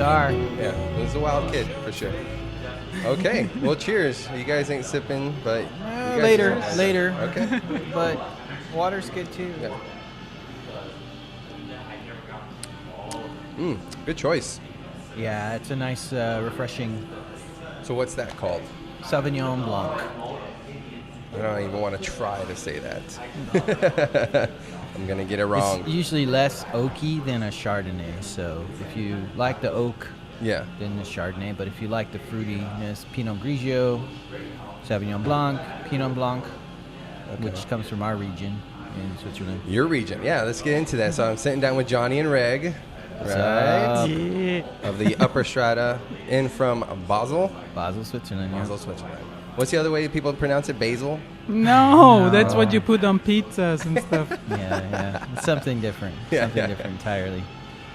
are. Yeah, this is a wild kid for sure. Okay, well, cheers. You guys ain't sipping, but you guys Later. Okay. But water's good too. Yeah. Good choice. Yeah, it's a nice, refreshing So what's that called? Sauvignon Blanc. I don't even want to try to say that. I'm going to get it wrong. It's usually less oaky than a Chardonnay. So if you like the oak, Yeah. then the Chardonnay. But if you like the fruitiness, Pinot Grigio, Sauvignon Blanc, Pinot Blanc, which comes from our region in Switzerland. Your region. Yeah, let's get into that. So I'm sitting down with Johnny and Reg, right? Of the Upper Strata, in from Basel. Basel, Switzerland. Yeah. Basel, Switzerland. What's the other way people pronounce it? Basil? No, that's what you put on pizzas and stuff. Yeah. It's something different. Something different entirely.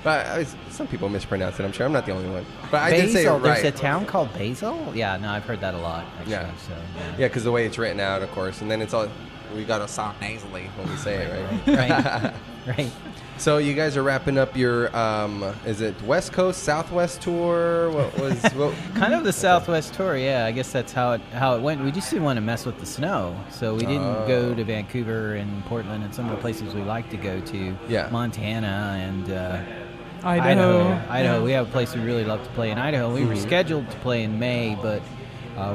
But some people mispronounce it, I'm sure. I'm not the only one. But I Basil, did say it right. There's a town called Basel? Yeah, no, I've heard that a lot, actually. Yeah. So, Yeah, because the way it's written out, of course. And then it's all, we got to sound nasally when we say it, right? Right. So you guys are wrapping up your, is it West Coast, Southwest tour? What Kind of the Southwest tour, yeah. I guess that's how it went. We just didn't want to mess with the snow, so we didn't go to Vancouver and Portland and some of the places we like to go to. Yeah. Montana and Idaho. We have a place we really love to play in Idaho. We were scheduled to play in May, but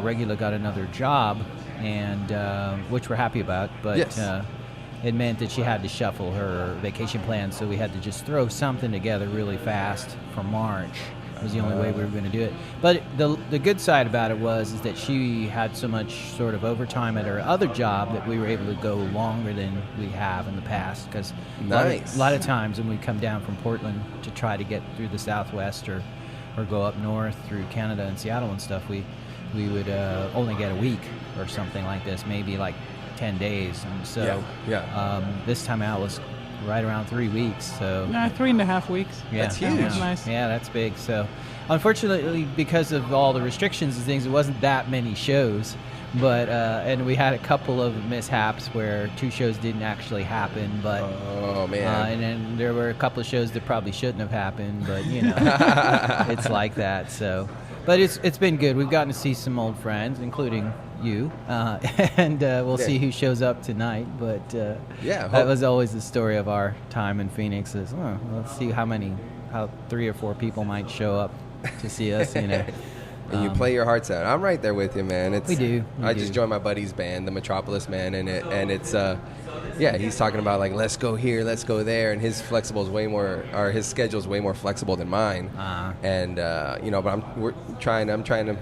Regula got another job, and which we're happy about. But Yes. it meant that she had to shuffle her vacation plans, so we had to just throw something together really fast for March. It was the only way we were going to do it. But the good side about it is that she had so much sort of overtime at her other job that we were able to go longer than we have in the past. Because a lot of times when we come down from Portland to try to get through the Southwest or go up north through Canada and Seattle and stuff, we would only get a week or something like this, maybe like 10 days. And so this time out was right around 3 weeks. So 3.5 weeks. Yeah, that's huge. That's nice. Yeah, that's big. So unfortunately, because of all the restrictions and things, it wasn't that many shows. But and we had a couple of mishaps where 2 shows didn't actually happen. But oh man! and then there were a couple of shows that probably shouldn't have happened. But it's like that. So, but it's been good. We've gotten to see some old friends, including you, and we'll see who shows up tonight. But that was always the story of our time in Phoenix. Is let's see how 3 or 4 people might show up to see us. And you play your hearts out. I'm right there with you, man. We do. I just joined my buddy's band, the Metropolis Man, and it's he's talking about like let's go here, let's go there, and his his schedule's way more flexible than mine. And but I'm trying to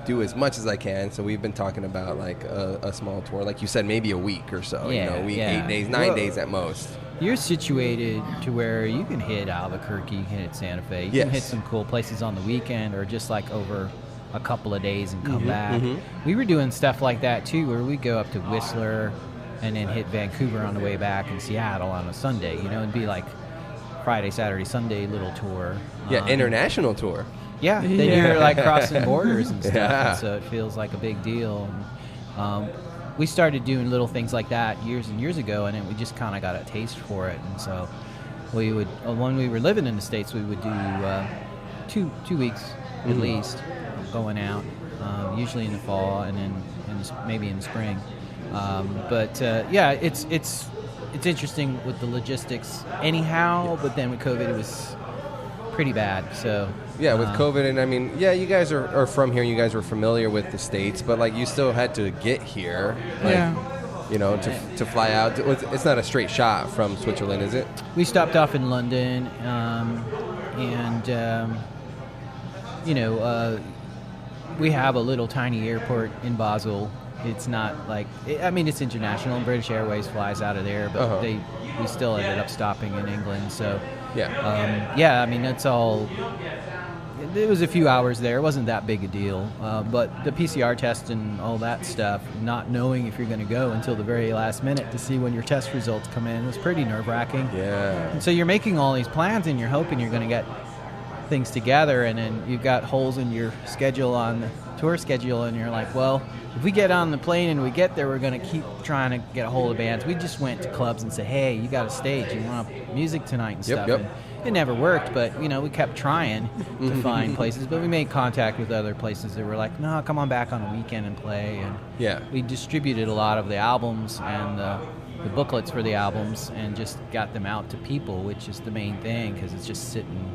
do as much as I can. So we've been talking about like a small tour, like you said, maybe a week or so. 8 days, 9 days at most. You're situated to where you can hit Albuquerque, you can hit Santa Fe, you can hit some cool places on the weekend or just like over a couple of days and come back. We were doing stuff like that too, where we go up to Whistler and then hit Vancouver on the way back and Seattle on a Sunday. It'd be like Friday, Saturday, Sunday little tour. International tour. Yeah, then you're like crossing borders and stuff, and so it feels like a big deal. We started doing little things like that years and years ago, and then we just kind of got a taste for it. And so we would, when we were living in the States, we would do 2 weeks at least going out, usually in the fall and then maybe in the spring. It's interesting with the logistics anyhow, but then with COVID it was pretty bad. So with COVID, and you guys are from here, you guys were familiar with the States, but like you still had to get here, to fly out. It's not a straight shot from Switzerland, is it? We stopped off in London, we have a little tiny airport in Basel. It's not like, it's international. British Airways flies out of there, but we still ended up stopping in England. So, it's all, it was a few hours there. It wasn't that big a deal. But the PCR test and all that stuff, not knowing if you're going to go until the very last minute to see when your test results come in, was pretty nerve-wracking. Yeah. And so you're making all these plans and you're hoping you're going to get things together, and then you've got holes in your schedule on the tour schedule, and you're like, well, if we get on the plane and we get there, we're going to keep trying to get a hold of bands. We just went to clubs and said, hey, you got a stage, you want music tonight and stuff. And it never worked, but we kept trying to find places. But we made contact with other places that were like, no, come on back on the weekend and play. And we distributed a lot of the albums and the booklets for the albums, and just got them out to people, which is the main thing, because it's just sitting.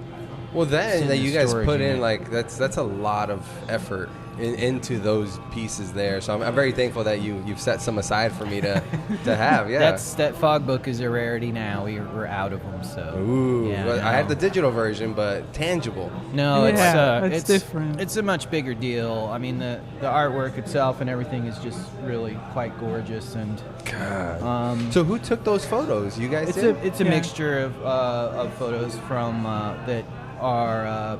Well, then that you guys put in, like, that's a lot of effort into those pieces there. So I'm very thankful that you've set some aside for me to have. Yeah, that fog book is a rarity now. We're out of them. So I had the digital version, but tangible. No, it's different. It's a much bigger deal. I mean, the artwork itself and everything is just really quite gorgeous. And so who took those photos? You guys did? It's a mixture of photos from that are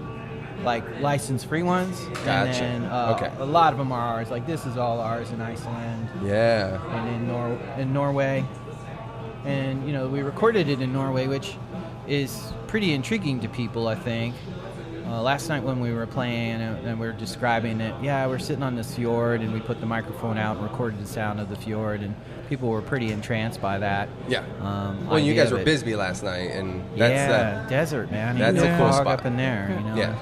like license-free ones. Gotcha. And then a lot of them are ours. Like, this is all ours in Iceland. Yeah. And in Norway. And, we recorded it in Norway, which is pretty intriguing to people, I think. Last night when we were playing and we were describing it, we're sitting on this fjord, and we put the microphone out and recorded the sound of the fjord, and people were pretty entranced by that. Yeah. Well, you guys were Bisbee last night, and that's desert, man. That's a cool spot up in there, Yeah.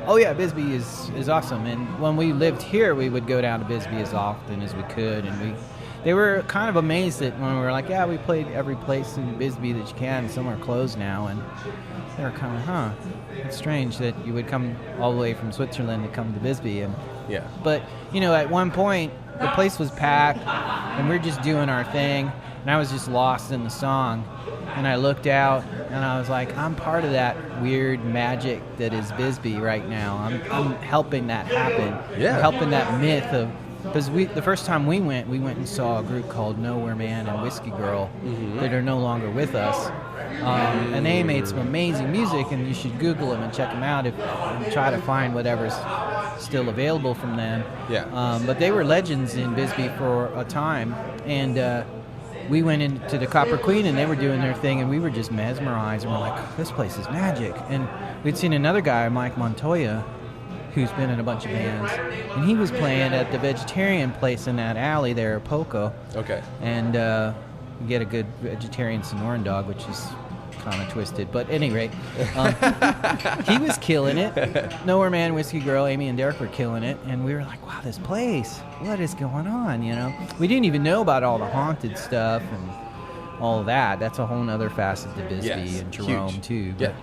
Oh yeah, Bisbee is awesome. And when we lived here, we would go down to Bisbee as often as we could, and they were kind of amazed that when we were like, we played every place in Bisbee that you can, and some are closed now, and they were kind of, it's strange that you would come all the way from Switzerland to come to Bisbee. But at one point the place was packed, and we were just doing our thing, and I was just lost in the song. And I looked out, and I was like, I'm part of that weird magic that is Bisbee right now. I'm helping that happen. Yeah. I'm helping that myth of, because the first time we went and saw a group called Nowhere Man and Whiskey Girl that are no longer with us. And they made some amazing music, and you should Google them and check them out and try to find whatever's still available from them. Yeah. But they were legends in Bisbee for a time, and we went into the Copper Queen, and they were doing their thing, and we were just mesmerized, and we're like, this place is magic. And we'd seen another guy, Mike Montoya, who's been in a bunch of bands, and he was playing at the vegetarian place in that alley there, Poco. Okay. And you get a good vegetarian Sonoran dog, which is kind of twisted, but at any rate, he was killing it. Nowhere Man, Whiskey Girl, Amy and Derek were killing it, and we were like, wow, this place, what is going on, We didn't even know about all the haunted stuff and all of that. That's a whole other facet to Bisbee and Jerome, huge. Too. But,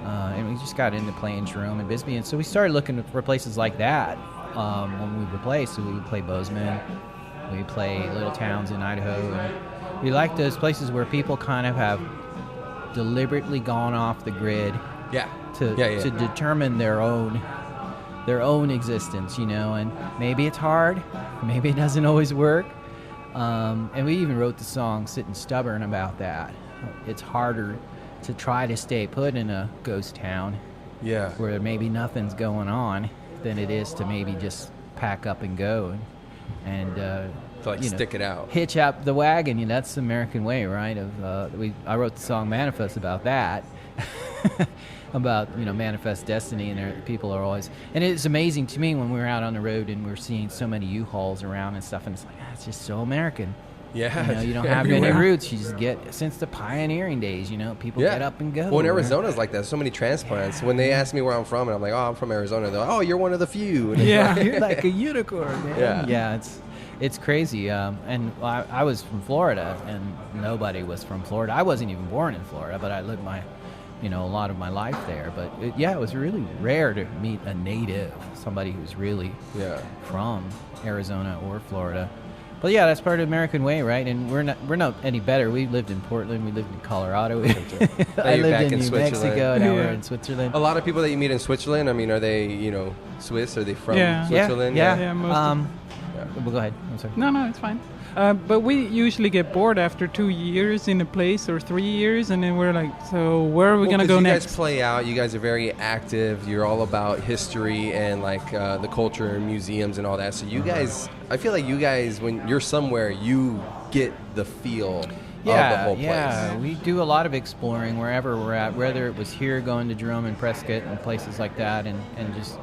and we just got into playing Jerome and Bisbee, and so we started looking for places like that when we would play. So we would play Bozeman, we would play little towns in Idaho, and we like those places where people kind of have deliberately gone off the grid to determine their own existence, and maybe it's hard, maybe it doesn't always work, and we even wrote the song Sitting Stubborn about that. It's harder to try to stay put in a ghost town where maybe nothing's going on than it is to maybe just pack up and go and stick it out, hitch up the wagon. That's the American way, right? I wrote the song Manifest about that. About manifest destiny, and people are always, and it's amazing to me when we're out on the road and we're seeing so many U-Hauls around and stuff, and it's like, it's just so American. Yeah, you don't have any roots. You just get, since the pioneering days, people get up and go. Well, in Arizona's like that. So many transplants. When they ask me where I'm from, and I'm like, I'm from Arizona, they're like, oh, you're one of the few. And you're like a unicorn, man. Yeah, it's crazy. And I was from Florida, and nobody was from Florida. I wasn't even born in Florida, but I lived a lot of my life there. But it was really rare to meet a native, somebody who's really from Arizona or Florida. But that's part of the American way, right? And we're not any better. We lived in Portland, we lived in Colorado, I lived in New Mexico, now we're in Switzerland. A lot of people that you meet in Switzerland, I mean, are they Swiss? Are they from Switzerland? Yeah. Most well, go ahead. I'm sorry. No, it's fine. But we usually get bored after 2 years in a place or 3 years, and then we're like, so where are we going to go next? You guys play out. You guys are very active. You're all about history and the culture and museums and all that. So you guys, I feel like you guys, when you're somewhere, you get the feel the whole place. Yeah, we do a lot of exploring wherever we're at, whether it was here going to Jerome and Prescott and places like that, and just,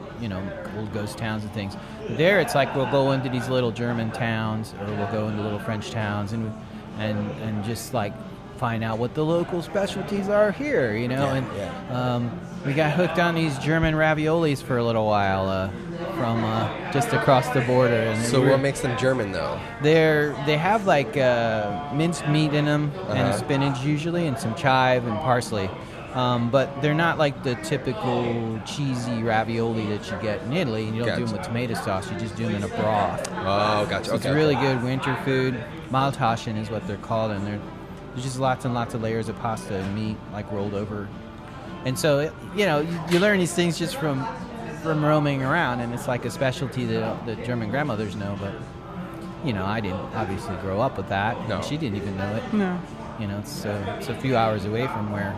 old ghost towns and things. But there, it's like we'll go into these little German towns, or we'll go into little French towns, and just like find out what the local specialties are here, we got hooked on these German raviolis for a little while from just across the border. And so what makes them German, though? They have like minced meat in them, and spinach usually, and some chive and parsley. But they're not like the typical cheesy ravioli that you get in Italy. You don't do them with tomato sauce. You just do them in a broth. Oh, gotcha. So it's really good winter food. Maultaschen is what they're called, and there's just lots and lots of layers of pasta and meat like rolled over. And so, you learn these things just from roaming around, and it's like a specialty that the German grandmothers know. But, I didn't obviously grow up with that. No. She didn't even know it. No. It's a few hours away from where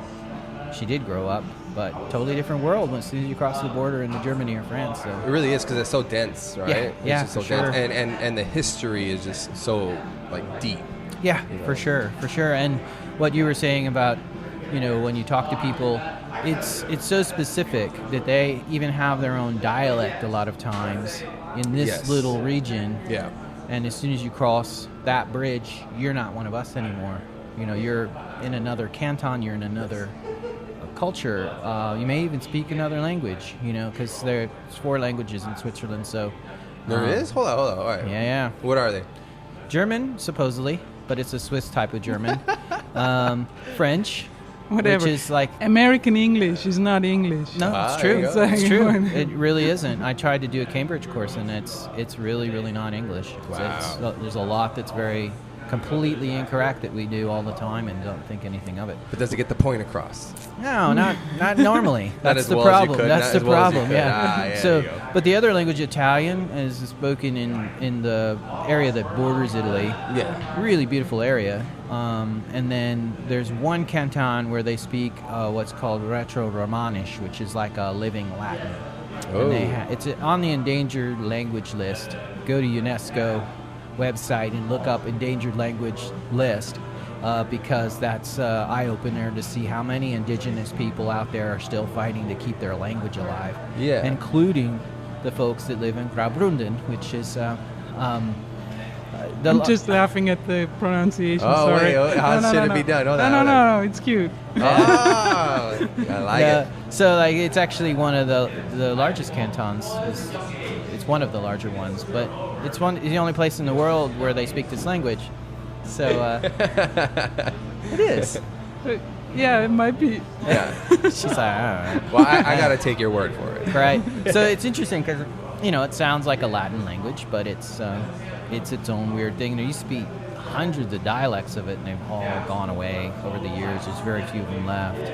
she did grow up, but totally different world as soon as you cross the border into Germany or France. So it really is, because it's so dense, right? Yeah, it's just so dense, and the history is just so like deep. Yeah, for sure. And what you were saying about, when you talk to people, it's so specific that they even have their own dialect a lot of times in this little region. Yeah. And as soon as you cross that bridge, you're not one of us anymore. You're in another canton, you're in another culture. You may even speak another language, because there's 4 languages in Switzerland. So there is? Hold on. All right. Yeah. What are they? German, supposedly, but it's a Swiss type of German. French, whatever. which is like American English is not English. No, it's true. It's true. It really isn't. I tried to do a Cambridge course, and it's really, really not English. Wow. There's a lot that's very completely incorrect that we do all the time and don't think anything of it. But does it get the point across? No, not normally. That's the problem. That's the problem. Yeah. So, but the other language, Italian, is spoken in the area that borders Italy. Yeah. Really beautiful area. And then there's one canton where they speak what's called Retro-Romanish, which is like a living Latin. Oh. And it's on the endangered language list. Go to UNESCO website and look up endangered language list, because that's eye-opener to see how many indigenous people out there are still fighting to keep their language alive, including the folks that live in Graubünden, which is I'm just laughing at the pronunciation. Oh, sorry. wait, how should it be done? No, it's cute. Oh, I like it. So, like, it's actually one of the largest cantons. It's one of the larger ones, but it's the only place in the world where they speak this language. So, it is. Yeah, it might be. Yeah. She's like, all right. Well, I got to take your word for it. Right. So it's interesting because, it sounds like a Latin language, but it's its own weird thing. There used to be hundreds of dialects of it, and they've all gone away over the years. There's very few of them left.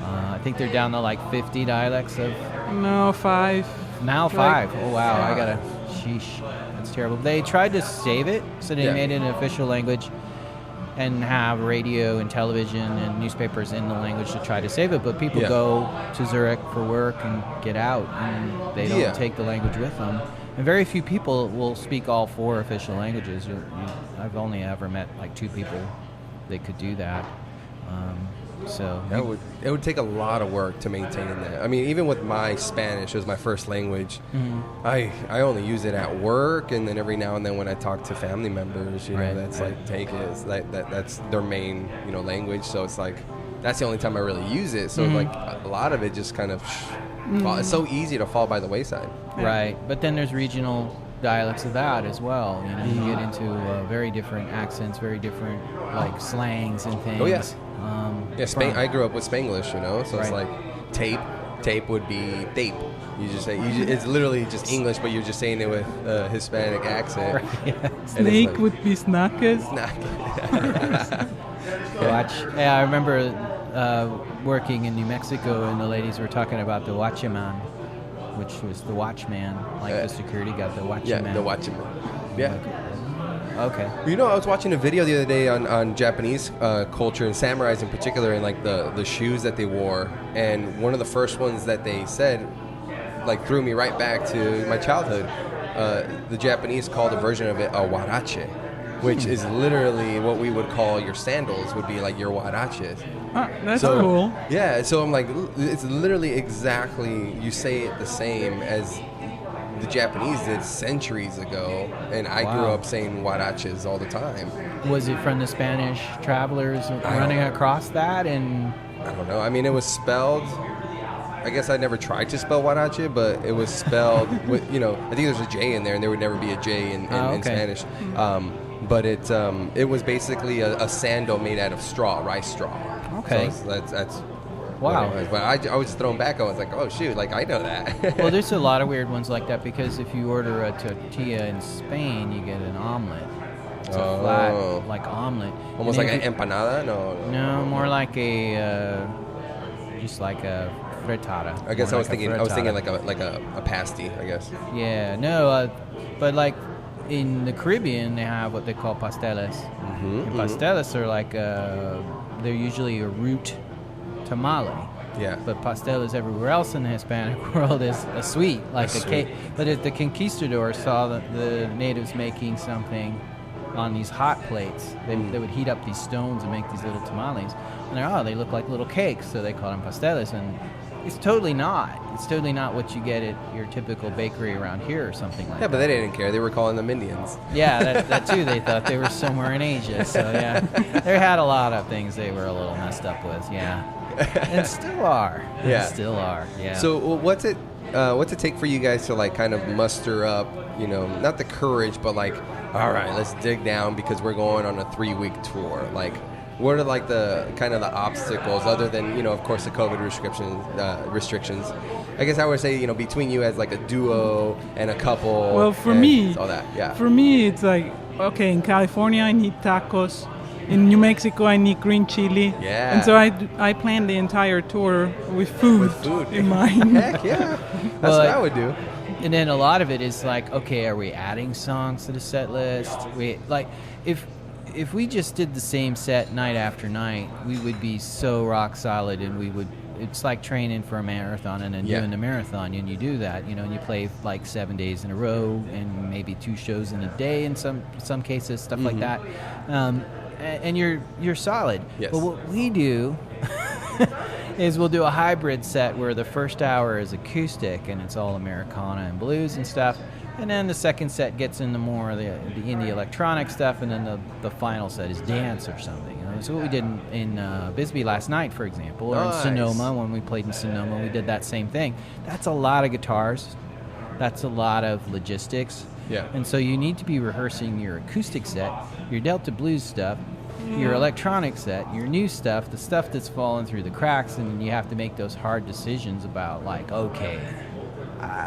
I think they're down to like 50 dialects of... No, 5. Now 5. Oh, wow. Sheesh. That's terrible. They tried to save it, so they made it an official language and have radio and television and newspapers in the language to try to save it. But people go to Zurich for work and get out, and they don't take the language with them. And very few people will speak all 4 official languages. I've only ever met like 2 people that could do that. It would take a lot of work to maintain that. I mean, even with my Spanish as my first language, I only use it at work, and then every now and then when I talk to family members, that's like that's their main language. So it's like that's the only time I really use it. So like a lot of it just kind of it's so easy to fall by the wayside. Right, but then there's regional dialects of that as well. You get into very different accents, very different like slangs and things. Oh yeah. I grew up with Spanglish, so it's like tape would be tape. It's literally just English, but you're just saying it with a Hispanic accent. Right, yeah. Snake would be snackers. Yeah, I remember working in New Mexico, and the ladies were talking about the watchman, which was the watchman, like the security guard, the watchman. Yeah, the watchman. Yeah. Okay. I was watching a video the other day on Japanese culture and samurais in particular, and like the shoes that they wore. And one of the first ones that they said, like, threw me right back to my childhood. The Japanese called a version of it a warache. which is literally what we would call your sandals would be like your huaraches. That's cool. Yeah, so I'm like, it's literally exactly, you say it the same as the Japanese did centuries ago, and I grew up saying huaraches all the time. Was it from the Spanish travelers running across that? And I don't know. I mean, it was spelled. I guess I never tried to spell huarache, but it was spelled with, I think there's a J in there, and there would never be a J in Spanish. But it was basically a sandal made out of straw, rice straw. Okay. So that's wow. But I was thrown back. I was like, oh shoot, like I know that. Well, there's a lot of weird ones like that because if you order a tortilla in Spain, you get an omelet. It's a flat, like omelet. Almost like an empanada? No, more like just like a frittata. I guess I was thinking like a pasty, I guess. Yeah, no, but like in the Caribbean, they have what they call pasteles. And pasteles are like they're usually a root tamale. Yeah. But pasteles everywhere else in the Hispanic world is a sweet, like a cake. But if the conquistadors saw the natives making something on these hot plates, they would heat up these stones and make these little tamales. And they look like little cakes, so they call them pasteles. And it's totally not. It's totally not what you get at your typical bakery around here or something like that. Yeah, but they didn't care. They were calling them Indians. Yeah, that too. They thought they were somewhere in Asia. So, yeah. They had a lot of things they were a little messed up with, yeah. And still are. Yeah. Still are, yeah. So what's it take for you guys to, like, kind of muster up, not the courage, but, like, all right, let's dig down because we're going on a 3-week tour. Like, what are like the kind of the obstacles other than of course the COVID restrictions? I guess I would say between you as like a duo and a couple. Well, for me, all that, yeah. For me, it's like okay, in California I need tacos, in New Mexico I need green chili. Yeah. And so I planned the entire tour with food in mind. Heck yeah, that's what I would do. And then a lot of it is like, okay, are we adding songs to the set list? If we just did the same set night after night, we would be so rock solid, and it's like training for a marathon and then doing the marathon, and you do that, and you play like 7 days in a row and maybe 2 shows in a day in some cases, stuff like that, and you're solid. Yes. But what we do is we'll do a hybrid set where the first hour is acoustic and it's all Americana and blues and stuff. And then the second set gets into more of the indie electronic stuff, and then the final set is dance or something. So what we did in Bisbee last night, for example, or in Sonoma, when we played in Sonoma, we did that same thing. That's a lot of guitars. That's a lot of logistics. Yeah. And so you need to be rehearsing your acoustic set, your Delta Blues stuff, your electronic set, your new stuff, the stuff that's fallen through the cracks, and you have to make those hard decisions about, like, okay,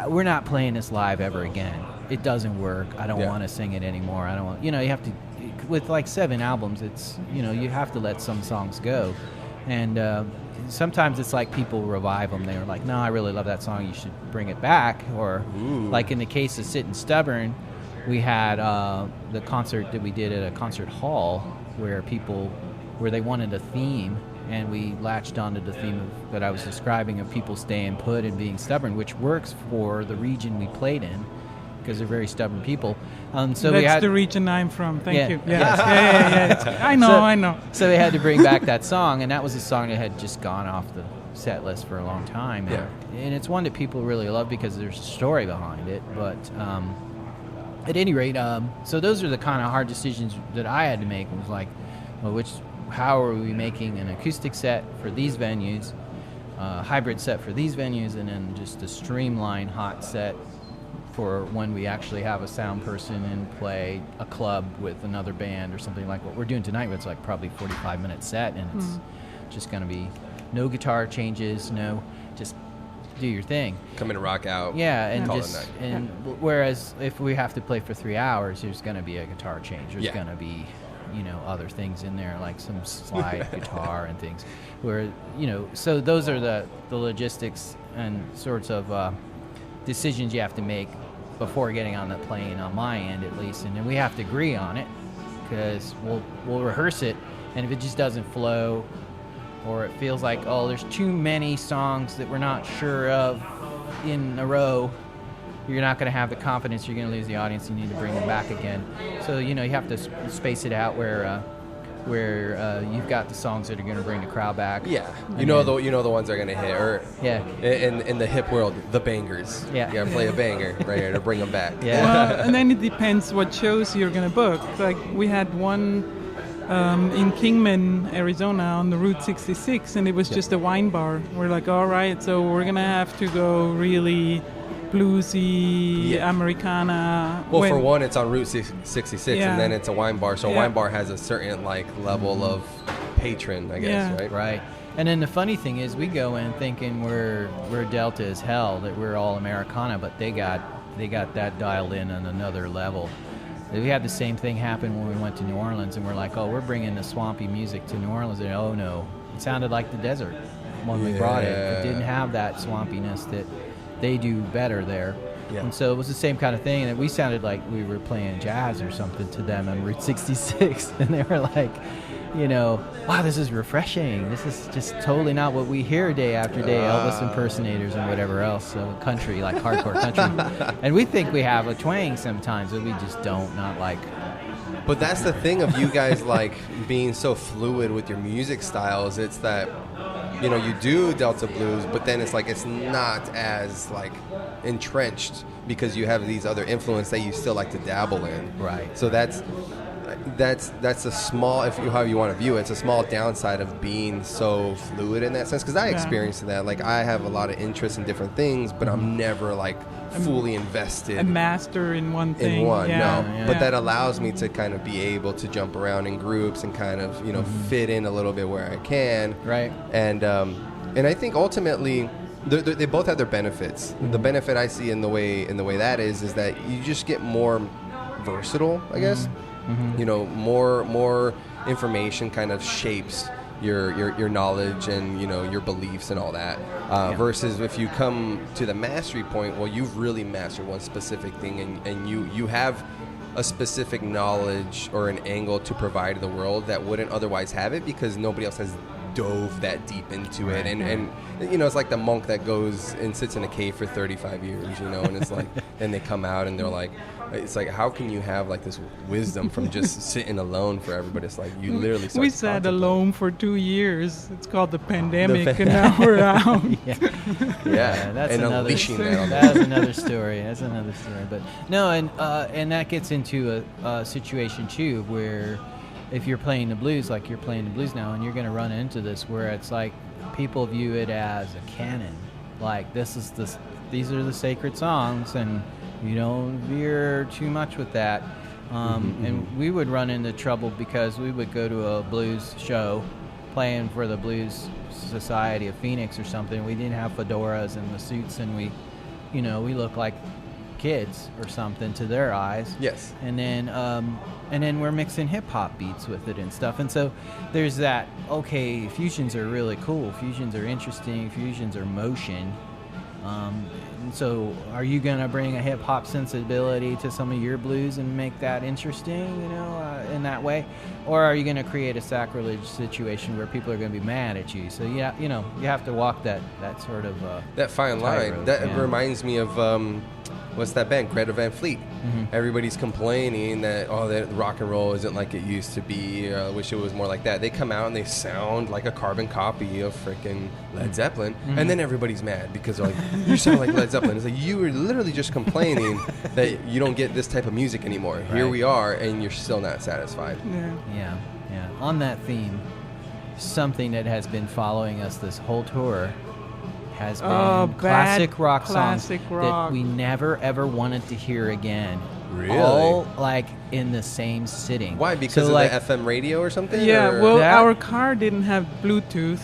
we're not playing this live ever again. It doesn't work. I don't want to sing it anymore. I don't want, you have to, with like 7 albums, it's, you have to let some songs go. And sometimes it's like people revive them. They're like, no, I really love that song. You should bring it back. Or like in the case of Sittin' Stubborn, we had the concert that we did at a concert hall where they wanted a theme. And we latched onto the theme that I was describing of people staying put and being stubborn, which works for the region we played in because they're very stubborn people. So that's the region I'm from. Thank you. Yeah. Yeah. I know. So we had to bring back that song, and that was a song that had just gone off the set list for a long time. And it's one that people really love because there's a story behind it. But at any rate, so those are the kind of hard decisions that I had to make. It was like, well, how are we making an acoustic set for these venues, hybrid set for these venues, and then just a streamlined hot set for when we actually have a sound person and play a club with another band or something like what we're doing tonight. It's like probably 45-minute set, and it's just going to be no guitar changes, just do your thing. Come in and rock out. Yeah, and call just it a night. whereas if we have to play for 3 hours, there's going to be a guitar change. There's going to be other things in there like some slide guitar and things where so those are the logistics and sorts of decisions you have to make before getting on the plane, on my end at least, and then we have to agree on it because we'll rehearse it, and if it just doesn't flow or it feels like there's too many songs that we're not sure of in a row, you're not going to have the confidence. You're going to lose the audience. You need to bring them back again. So you have to space it out where you've got the songs that are going to bring the crowd back. Yeah, the ones that are going to hit. Or in the hip world, the bangers. Yeah, you got to play a banger right here to bring them back. Yeah, well, and then it depends what shows you're going to book. Like we had one in Kingman, Arizona, on the Route 66, and it was just a wine bar. We're like, all right, so we're going to have to go really bluesy, Americana. Well, for one, it's on Route 66, and then it's a wine bar. So a wine bar has a certain level of patron, I guess, right? Right. And then the funny thing is, we go in thinking we're Delta as hell, that we're all Americana, but they got that dialed in on another level. We had the same thing happen when we went to New Orleans, and we're like, oh, we're bringing the swampy music to New Orleans, and oh no, it sounded like the desert when we brought it. It didn't have that swampiness that they do better there. Yeah. And so it was the same kind of thing, and we sounded like we were playing jazz or something to them on Route 66, and they were like, wow, this is refreshing. This is just totally not what we hear day after day, Elvis impersonators and whatever else, so country, like hardcore country. And we think we have a twang sometimes, but we just don't, not like. But that's the thing of you guys being so fluid with your music styles. It's that, you do Delta blues, but then it's not as entrenched because you have these other influences that you still like to dabble in. Right. So that's a small, however you want to view it, it's a small downside of being so fluid in that sense. Because I experienced that. I have a lot of interest in different things, but I'm never fully invested. A master in one thing. No. Yeah. But that allows me to kind of be able to jump around in groups and kind of fit in a little bit where I can. Right. And I think ultimately they both have their benefits. The benefit I see in the way that is that you just get more versatile, I guess. Mm-hmm. More information kind of shapes your knowledge and your beliefs and all that. Versus if you come to the mastery point, well, you've really mastered one specific thing, and you have a specific knowledge or an angle to provide the world that wouldn't otherwise have it because nobody else has dove that deep into it. And it's like the monk that goes and sits in a cave for 35 years, and it's like, then they come out and they're like, it's like, how can you have this wisdom from just sitting alone forever? But it's like you literally start we sat alone for 2 years. It's called the pandemic, and now we're out. That's and another unleashing that. That's another story. But no, and that gets into a situation too where if you're playing the blues like you're playing the blues now, and you're going to run into this where it's like people view it as a canon, like these are the sacred songs, and you don't veer too much with that. And we would run into trouble because we would go to a blues show playing for the Blues Society of Phoenix or something. We didn't have fedoras and the suits, and we look like kids or something to their eyes. Yes. And then we're mixing hip hop beats with it and stuff. And so there's that, okay, fusions are really cool. Fusions are interesting. Fusions are motion. And so are you going to bring a hip hop sensibility to some of your blues and make that interesting, in that way? Or are you going to create a sacrilege situation where people are going to be mad at you? So, you have to walk that sort of that fine line. road, That reminds me of what's that band, Greta Van Fleet? Mm-hmm. Everybody's complaining that that rock and roll isn't like it used to be. I wish it was more like that. They come out and they sound like a carbon copy of freaking Led Zeppelin, and then everybody's mad because they're like, you sound like Led Zeppelin. It's like, you were literally just complaining that you don't get this type of music anymore. Right. Here we are, and you're still not satisfied. Yeah. On that theme, something that has been following us this whole tour has been classic rock songs that we never ever wanted to hear again. Really? All in the same sitting. Why? Because of the FM radio or something? Yeah, our car didn't have Bluetooth.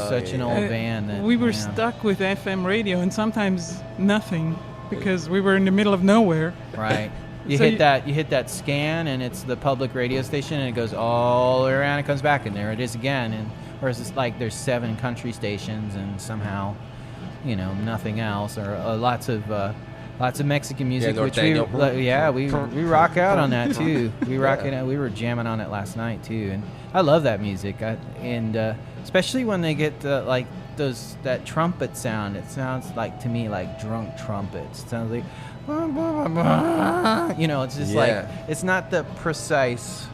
Such an old van. That, we were stuck with FM radio and sometimes nothing because we were in the middle of nowhere. Right. You hit that scan, and it's the public radio station, and it goes all the way around and comes back, and there it is again. And whereas it's like there's 7 country stations and somehow, nothing else, or lots of Mexican music, which we rock out on that too. We rock it out. We were jamming on it last night too, and I love that music. And especially when they get that trumpet sound. It sounds like to me like drunk trumpets. It sounds like, you know, it's just like it's not the precise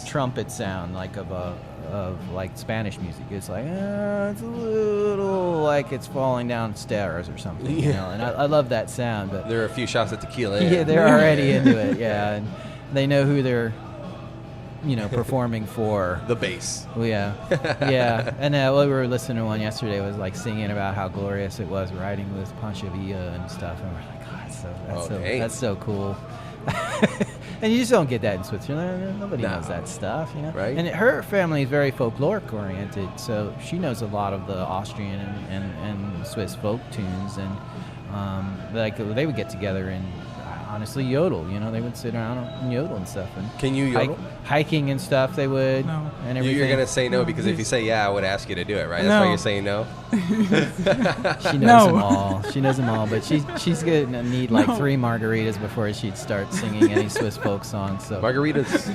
trumpet sound like of like Spanish music. It's like it's a little like it's falling down stairs or something. You know, and I love that sound. But there are a few shots of tequila. Yeah, they're already into it. Yeah, and they know who they're, you know, performing for. The bass. Yeah, yeah. And we were listening to one yesterday. Was like singing about how glorious it was riding with Pancho Villa and stuff. And we're like, God, that's so cool. And you just don't get that in Switzerland. Nobody knows that stuff, you know. Right. And her family is very folkloric oriented, so she knows a lot of the Austrian and Swiss folk tunes, and like they would get together and honestly yodel. You know, they would sit around and yodel and stuff. And can you yodel? Hiking and stuff, they would. No. And everything. You're gonna say no because if you say I would ask you to do it, right? That's why you're saying no. She knows them all. She knows them all, but she's gonna need like 3 margaritas before she'd start singing any Swiss folk songs. So margaritas.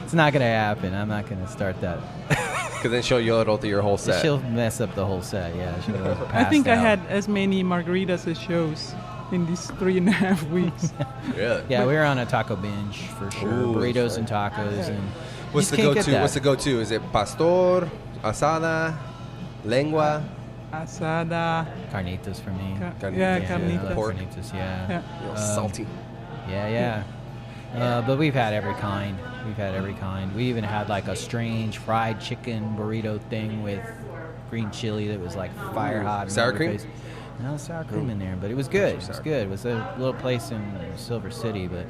It's not gonna happen. I'm not gonna start that. Because then she'll yodel through your whole set. She'll mess up the whole set. Yeah. She'll I think I had as many margaritas as shows in these 3.5 weeks. Really? Yeah, we were on a taco binge for sure. Ooh, burritos and tacos, and what's the go-to? What's the go-to? Is it pastor, asada, lengua, asada, carnitas for me? Carnitas. Pork. Carnitas, yeah. Salty. Yeah. But we've had every kind. We even had like a strange fried chicken burrito thing with green chili that was like fire hot. Sour cream? No sour cream in there, but it was good. It was good. It was a little place in Silver City, but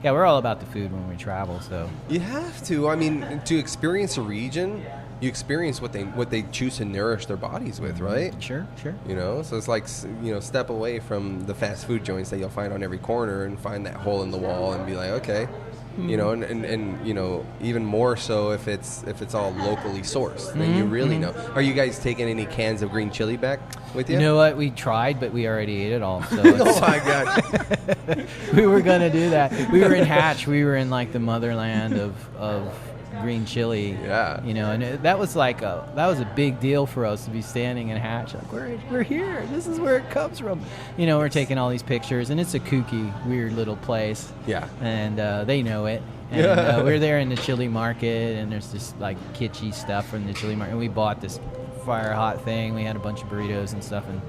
yeah, we're all about the food when we travel. So you have to. I mean, to experience a region, you experience what they choose to nourish their bodies with, right? Sure. You know, so it's like, you know, step away from the fast food joints that you'll find on every corner and find that hole in the wall and be like, okay. You know, and you know, even more so if it's all locally sourced, then you really know. Are you guys taking any cans of green chili back with you? You know what? We tried, but we already ate it all. So oh my god! We were gonna do that. We were in Hatch. We were in like the motherland of green chili. Yeah. You know, and that was a big deal for us to be standing in Hatch. Like we're here. This is where it comes from. You know, we're taking all these pictures, and it's a kooky, weird little place. Yeah. And they know it. And we're there in the chili market, and there's this like kitschy stuff from the chili market. And we bought this fire hot thing. We had a bunch of burritos and stuff, and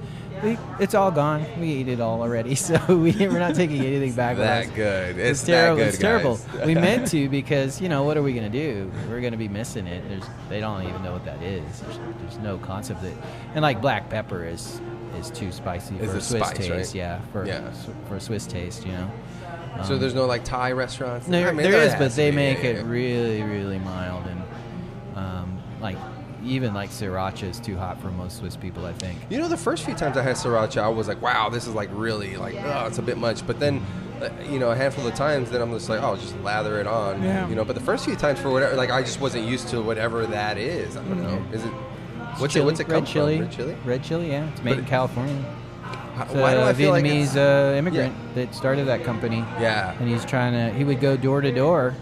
it's all gone. We ate it all already, so we're not taking anything back. That good. It's terrible. That good, it's terrible. Guys. We meant to because, you know, what are we going to do? We're going to be missing it. They don't even know what that is. There's no concept of it. And like black pepper is too spicy for a Swiss taste. Right? Yeah, for a Swiss taste, you know. So there's no like Thai restaurants? There is, but they make it really, really mild, and like even like sriracha is too hot for most Swiss people, I think. You know, the first few times I had sriracha, I was like, wow, this is like really like, oh, it's a bit much. But then, you know, a handful of times, then I'm just like, oh, just lather it on. Yeah. You know, but the first few times for whatever, like I just wasn't used to whatever that is. I don't know. Is it? What's it come from? Red chili? Red chili, yeah. It's made in California. Why do I feel like Vietnamese immigrant that started that company. Yeah. And he would go door to door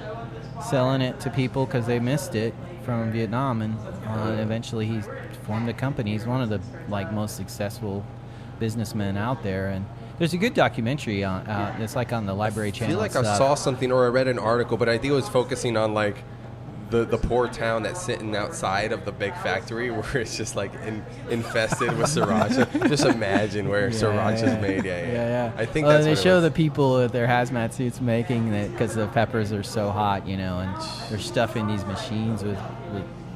selling it to people because they missed it from Vietnam, and eventually he formed a company. He's one of the like most successful businessmen out there, and there's a good documentary on it's like on the Library Channel. I feel like I saw something or I read an article, but I think it was focusing on like the poor town that's sitting outside of the big factory where it's just like infested with sriracha. Just imagine where sriracha's made. Yeah. I think that's they what show the people with their hazmat suits making it because the peppers are so hot, you know, and they're stuffing these machines with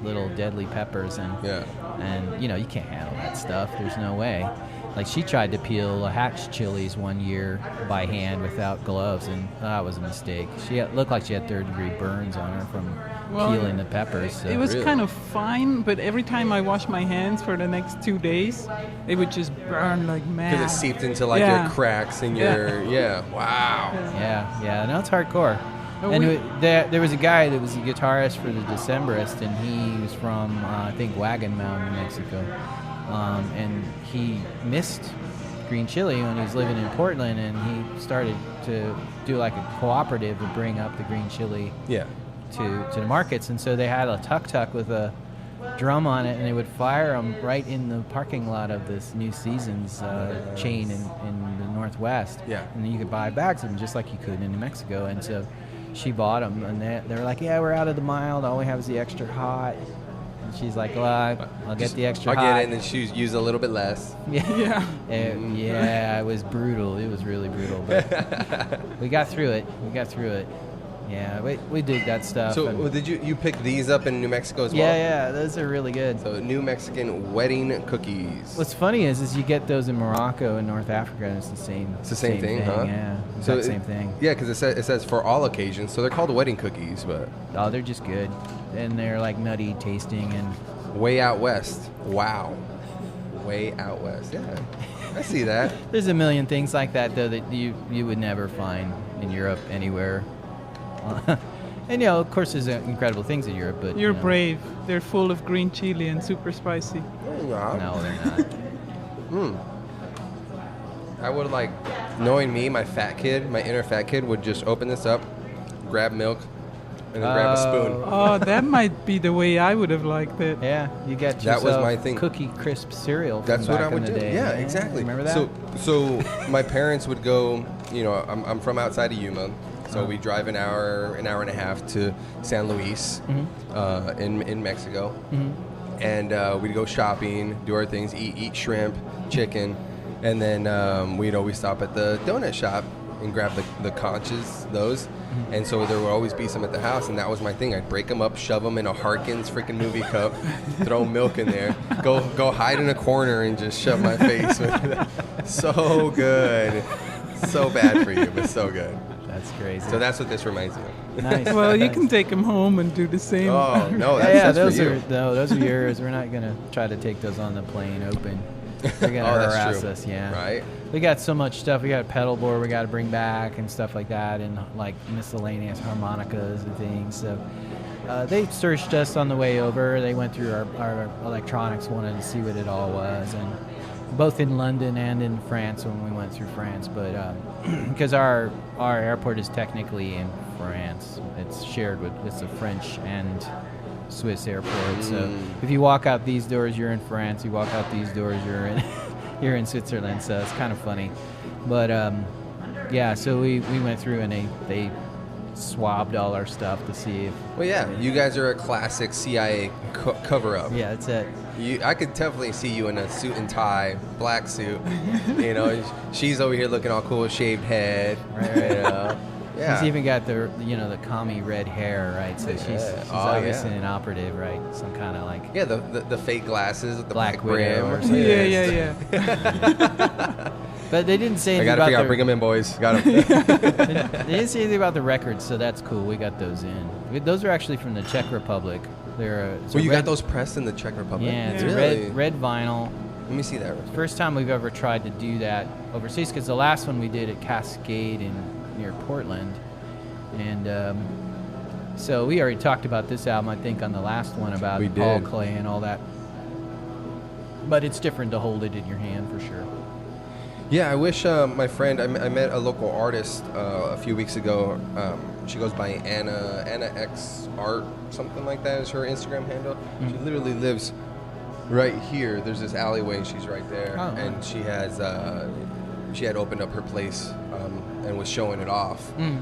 little deadly peppers, and you know, you can't handle that stuff. There's no way. Like, she tried to peel Hatch chilies one year by hand without gloves, and that was a mistake. She looked like she had third-degree burns on her from peeling the peppers. So. It was kind of fine, but every time I washed my hands for the next 2 days, it would just burn like mad. Because it seeped into like your cracks and your wow. Yeah. No, it's hardcore. And there was a guy that was a guitarist for the Decemberists, and he was from I think Wagon Mountain, New Mexico. And he missed green chili when he was living in Portland, and he started to do like a cooperative to bring up the green chili to the markets. And so they had a tuk-tuk with a drum on it, and they would fire them right in the parking lot of this New Seasons chain in the Northwest. Yeah. And then you could buy bags of them just like you could in New Mexico. And so she bought them, and they were like, yeah, we're out of the mild. All we have is the extra hot. And she's like, well, I'll get the extra hot. I'll get it, and then she use a little bit less. Yeah. Yeah, it was brutal. It was really brutal. But we got through it. Yeah, we dig that stuff. So did you pick these up in New Mexico as well? Yeah, those are really good. So New Mexican wedding cookies. What's funny is you get those in Morocco and North Africa, and it's the same. It's the same thing, huh? Yeah, So same thing. Yeah, because it says for all occasions, so they're called wedding cookies, but Oh, they're just good, and they're like nutty tasting and. way out west. Wow, way out west. Yeah, I see that. There's a million things like that though that you would never find in Europe anywhere. And of course, there's incredible things in Europe, but You're brave. They're full of green chili and super spicy. No, they're not. I would knowing me, my inner fat kid would just open this up, grab milk, and then grab a spoon. Oh, that might be the way I would have liked it. Yeah, you get That was yourself my thing. Cookie Crisp cereal. That's from what back I would in the do. day. Yeah, exactly. Remember that? So my parents would go. I'm from outside of Yuma, so we drive an hour and a half to San Luis, in Mexico, and we'd go shopping, do our things, eat shrimp, chicken, and then we stop at the donut shop and grab the conchas, those. And so there would always be some at the house, and that was my thing. I'd break them up, shove them in a Harkins freaking movie cup, throw milk in there, go hide in a corner and just shove my face with it. So good. So bad for you, but so good. That's crazy. So that's what this reminds me of. Nice. Well, you can take them home and do the same. Oh, no, Yeah, that's those for you. are those are yours. We're not gonna try to take those on the plane open. They're gonna Oh, that's harass true. us. Yeah. Right. We got so much stuff. We got a pedal board we got to bring back and stuff like that, and like miscellaneous harmonicas and things. So they searched us on the way over. They went through our electronics, wanted to see what it all was, and both in London and in France when we went through France. But because our airport is technically in France, it's shared with the French and Swiss airport. So if you walk out these doors, you're in France. You walk out these doors, you're in you're in Switzerland. So it's kind of funny. But yeah, so we went through and they swabbed all our stuff to see if. Well, yeah, you guys are a classic CIA cover-up. Yeah, that's it. I could definitely see you in a suit and tie, black suit. She's over here looking all cool, shaved head. Right. Yeah. She's even got the commie red hair, right? So she's obviously an operative, right? Some kind of like Yeah, the fake glasses with the Black black brim. Widow or something. Yeah. But they didn't say I anything gotta about figure out, bring them in, boys. Got them. They didn't say anything about the records, so that's cool. We got those in. Those are actually from the Czech Republic. They're Well, you got those pressed in the Czech Republic? Yeah, it's Really? a red vinyl. Let me see that. First time we've ever tried to do that overseas, because the last one we did at Cascade near Portland, and so we already talked about this album, I think, on the last one about We Paul did. Clay and all that. But it's different to hold it in your hand for sure. Yeah, I wish my friend, I met a local artist a few weeks ago. She goes by Anna X Art, something like that is her Instagram handle. Mm-hmm. She literally lives right here. There's this alleyway, she's right there. Oh. And she had opened up her place and was showing it off and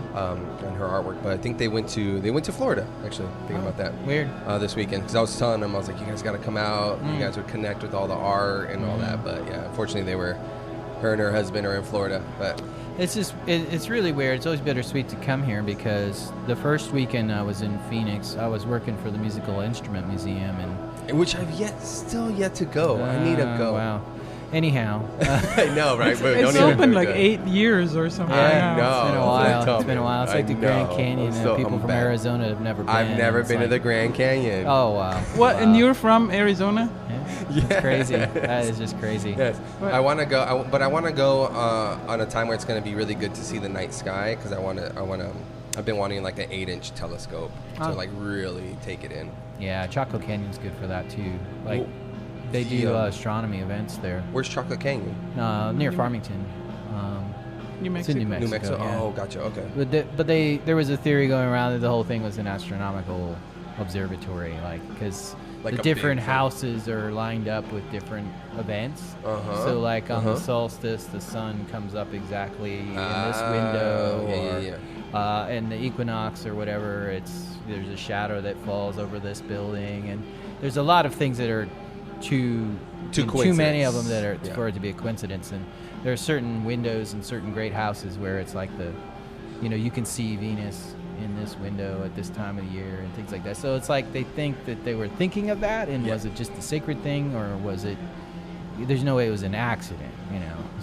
her artwork. But I think they went to Florida, actually, thinking about that. Weird. This weekend, because I was telling them, I was like, you guys got to come out. You guys would connect with all the art and all that. But yeah, unfortunately, her and her husband are in Florida. But It's really weird. It's always bittersweet to come here because the first weekend I was in Phoenix, I was working for the Musical Instrument Museum, and which I've still yet to go. I need to go. Wow. Anyhow, I know, right? But It's don't even open do like that. 8 years or something. I now. know. It's been a Tell while. It's been me. a while. It's I like the Grand know. Canyon. So People I'm from back. Arizona have never been. I've never It's been to like- the Grand Canyon. Oh wow. What? Wow. And you're from Arizona? Yeah. It's crazy. That is just crazy. Yes, What? I want to go, but I want to go on a time where it's going to be really good to see the night sky, because I've been wanting like an 8-inch telescope to Oh. like really take it in. Yeah, Chaco Canyon's good for that too. Like Well, they do the, astronomy events there. Where's Chocolate Canyon? Near Farmington. New It's in Mexico. New Mexico. New Mexico. Yeah. Oh, gotcha. Okay. But there was a theory going around that the whole thing was an astronomical observatory, like because Like the a different big thing. houses are lined up with different events. Uh-huh. So like on the solstice, the sun comes up exactly in this window, and the equinox or whatever, there's a shadow that falls over this building, and there's a lot of things that are too many of them that are for it to be a coincidence. And there are certain windows and certain great houses where it's like you can see Venus in this window at this time of the year and things like that. So it's like they think that they were thinking of that, and was it just a sacred thing, or was it? There's no way it was an accident,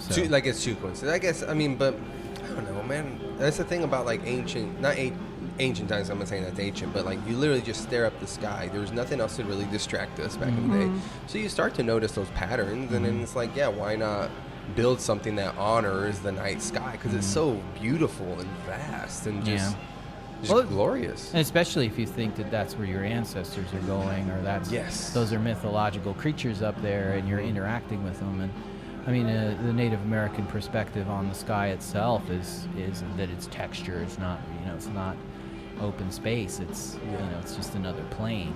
So. It's too coincident, I guess. I mean, but I don't know, man. That's the thing about like ancient times. I'm not saying that's ancient, but like you literally just stare up the sky. There was nothing else to really distract us back in the day. So you start to notice those patterns, and then it's like, why not build something that honors the night sky, because it's so beautiful and vast and just glorious. And especially if you think that that's where your ancestors are going, or those are mythological creatures up there, and you're interacting with them. And I mean, the Native American perspective on the sky itself is that it's texture. It's not, it's not open space. It's it's just another plane,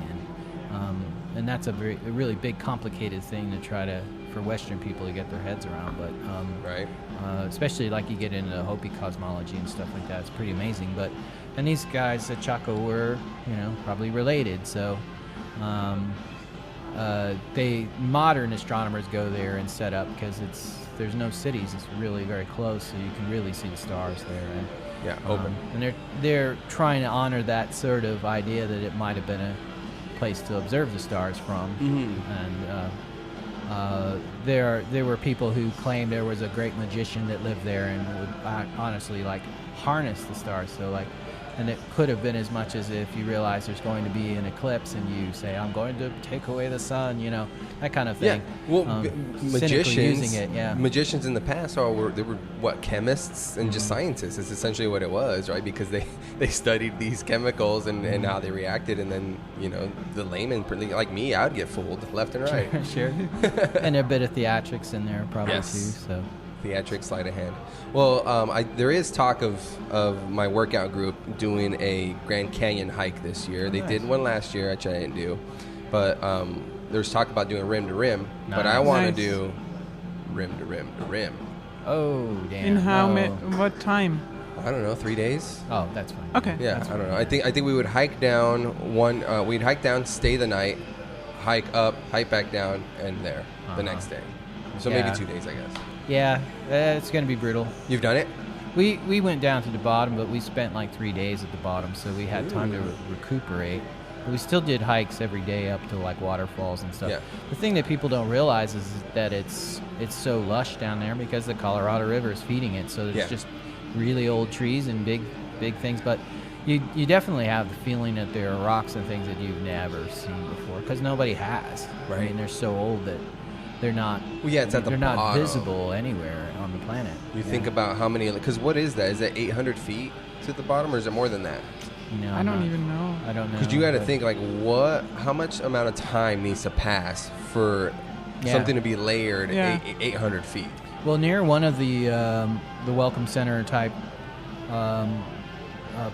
and that's a really big, complicated thing to try for Western people to get their heads around. But especially like you get into Hopi cosmology and stuff like that, it's pretty amazing. And these guys at Chaco were, probably related. So modern astronomers go there and set up, because there's no cities. It's really very close, so you can really see the stars there. And, open. And they're trying to honor that sort of idea that it might have been a place to observe the stars from. And there were people who claimed there was a great magician that lived there and would honestly like harness the stars. So like. And it could have been as much as if you realize there's going to be an eclipse and you say, I'm going to take away the sun, that kind of thing. Yeah. Well, magicians, using it, magicians in the past they were what, chemists and just scientists. It's essentially what it was, right? Because they studied these chemicals and how they reacted, and then, the layman, like me, I would get fooled left and right. Sure. And a bit of theatrics in there probably too. So. Theatrics, sleight of hand. Well, there is talk of my workout group doing a Grand Canyon hike this year. They did one last year, which I didn't do. But there's talk about doing rim to rim. Nice. But I want to do rim to rim to rim. Oh, damn. In what time? I don't know, 3 days. Oh, that's fine. Okay. Yeah, I don't know. I think we would hike down we'd hike down, stay the night, hike up, hike back down, and there the next day. So maybe 2 days, I guess. Yeah, it's going to be brutal. You've done it? We went down to the bottom, but we spent like 3 days at the bottom, so we had time to recuperate. But we still did hikes every day up to like waterfalls and stuff. Yeah. The thing that people don't realize is that it's so lush down there because the Colorado River is feeding it. So there's just really old trees and big things. But you definitely have the feeling that there are rocks and things that you've never seen before, because nobody has. Right. I mean, they're so old that they're not. Well, yeah, it's at the bottom. They're not visible anywhere on the planet. You think about how many? Because what is that? Is that 800 feet to the bottom, or is it more than that? No, I don't even know. I don't know. Because you got to think like how much amount of time needs to pass for something to be layered 800 feet? Well, near one of the Welcome Center type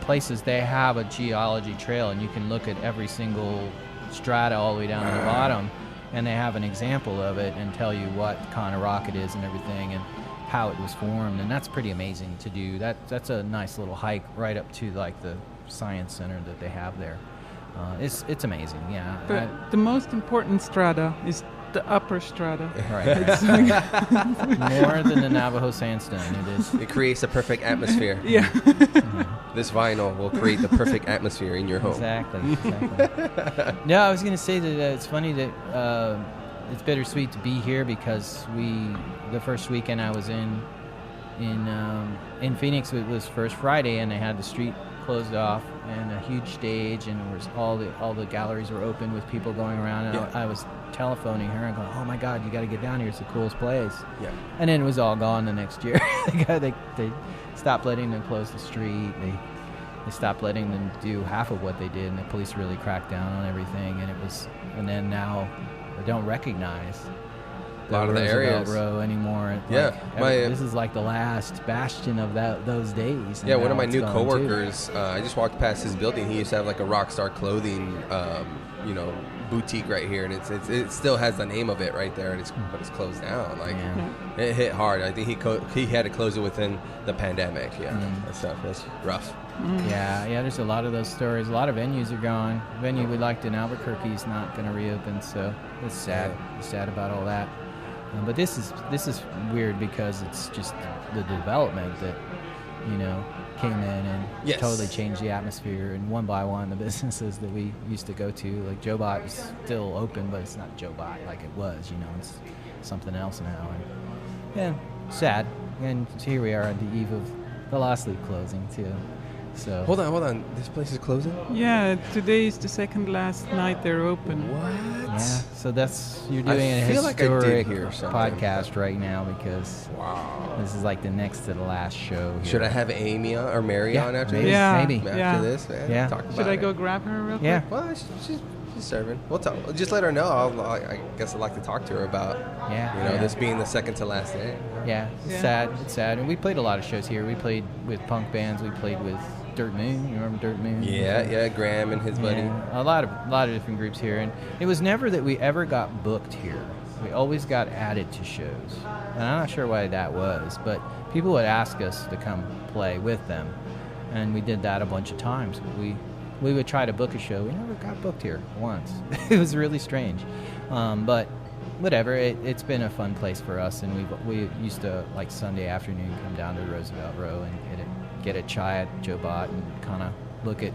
places, they have a geology trail, and you can look at every single strata all the way down to the bottom. And they have an example of it and tell you what kind of rock it is and everything and how it was formed, and that's pretty amazing to do. That's a nice little hike right up to like the science center that they have there. It's amazing, yeah. But the most important strata is the Upper Strata. Right. More than the Navajo sandstone. It is. It creates a perfect atmosphere. Yeah. This vinyl will create the perfect atmosphere in your home. Exactly. No, I was going to say that it's funny that it's bittersweet to be here, because the first weekend I was in Phoenix, it was First Friday, and they had the street closed off and a huge stage, and there was all the galleries were open with people going around, and I was telephoning her and going, oh my God, you got to get down here, it's the coolest place. Yeah. And then it was all gone the next year. They stopped letting them close the street. They stopped letting them do half of what they did, and the police really cracked down on everything, and then now they don't recognize a lot of the areas row anymore. This is like the last bastion of those days. Yeah, one of my new coworkers, I just walked past his building. He used to have like a Rockstar Clothing, boutique right here, and it still has the name of it right there, and but it's closed down. Like it hit hard. I think he had to close it within the pandemic. Yeah, that's rough. Yeah, there's a lot of those stories. A lot of venues are gone. The venue we liked in Albuquerque is not going to reopen, so it's sad. It's sad about all that. But this is weird because it's just the development that, came in and totally changed the atmosphere. And one by one, the businesses that we used to go to, like Joe Bot is still open, but it's not Joe Bot like it was. It's something else now. And sad. And here we are at the eve of the Lost Loop closing too. So hold on. This place is closing? Yeah, today is the second last night they're open. What? Yeah. So you're doing a historic podcast right now because this is like the next to the last show here. Should I have Amy on or Mary on after this? Maybe. After this, man. Yeah. Talk about Should I go grab her real quick? Yeah. Well, she's serving. We'll talk. Just let her know. I guess I'd like to talk to her about this being the second to last day. Yeah. It's sad. It's sad. And we played a lot of shows here. We played with punk bands. We played with Dirt Moon. You remember Dirt Moon? Yeah. Graham and his buddy. A lot of different groups here, and it was never that we ever got booked here. We always got added to shows, and I'm not sure why that was, but people would ask us to come play with them, and we did that a bunch of times. We would try to book a show. We never got booked here once. It was really strange, but whatever. It's been a fun place for us, and we used to, like, Sunday afternoon, come down to Roosevelt Row and get a chai at Joe Bot and kind of look at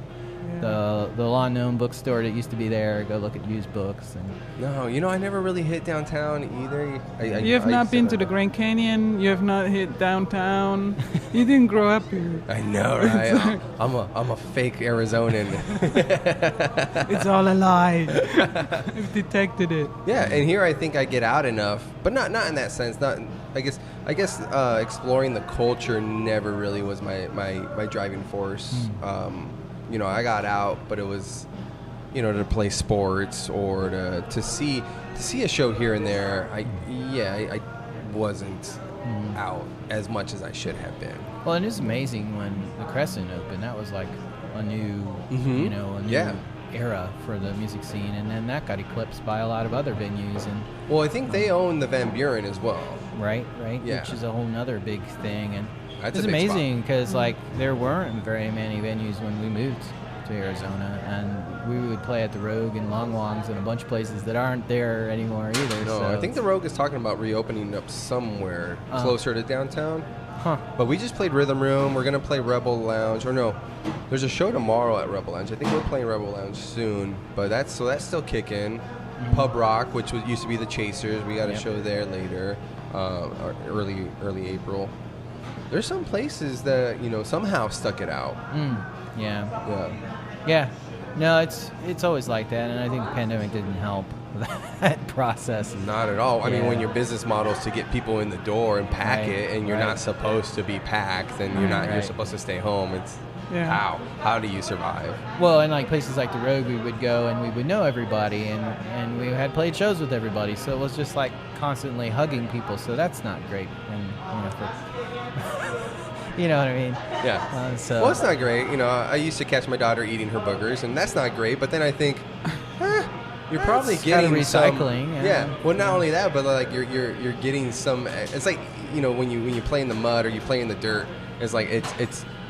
the Lawn Gnome bookstore that used to be there, go look at used books. And No, I never really hit downtown either. You have not been to the Grand Canyon. You have not hit downtown. You didn't grow up here. I know, right? I'm a fake Arizonan. It's all a lie. I've detected it. Yeah, and here I think I get out enough, but not in that sense. Not, I guess exploring the culture never really was my driving force. I got out, but it was, to play sports or to see a show here and there. I wasn't out as much as I should have been. Well, it is amazing when the Crescent opened. That was like a new, a new era for the music scene, and then that got eclipsed by a lot of other venues. And well, I think they own the Van Buren as well. Right, yeah. Which is a whole nother big thing. And That's it's amazing because there weren't very many venues when we moved to Arizona, and we would play at the Rogue and Long Wongs and a bunch of places that aren't there anymore either. No, so. I think the Rogue is talking about reopening up somewhere closer to downtown. Huh. But we just played Rhythm Room. We're gonna play Rebel Lounge, or no, there's a show tomorrow at Rebel Lounge. I think we're playing Rebel Lounge soon, but that's still kicking. Pub Rock, which used to be the Chasers, we got a show there later, early April. There's some places that somehow stuck it out. Yeah. No, it's always like that, and I think the pandemic didn't help that process. Not at all. I mean, when your business model is to get people in the door and pack it, and you're not supposed to be packed, and you're supposed to stay home. It's how do you survive? Well, and like places like the Rogue, we would go and we would know everybody, and we had played shows with everybody, so it was just like constantly hugging people. So that's not great, and you know what I mean? Yeah. Well, it's not great. I used to catch my daughter eating her boogers, and that's not great. But then I think, you're probably getting recycling. Well, not only that, but like you're getting some. It's like when you play in the mud or you play in the dirt. It's like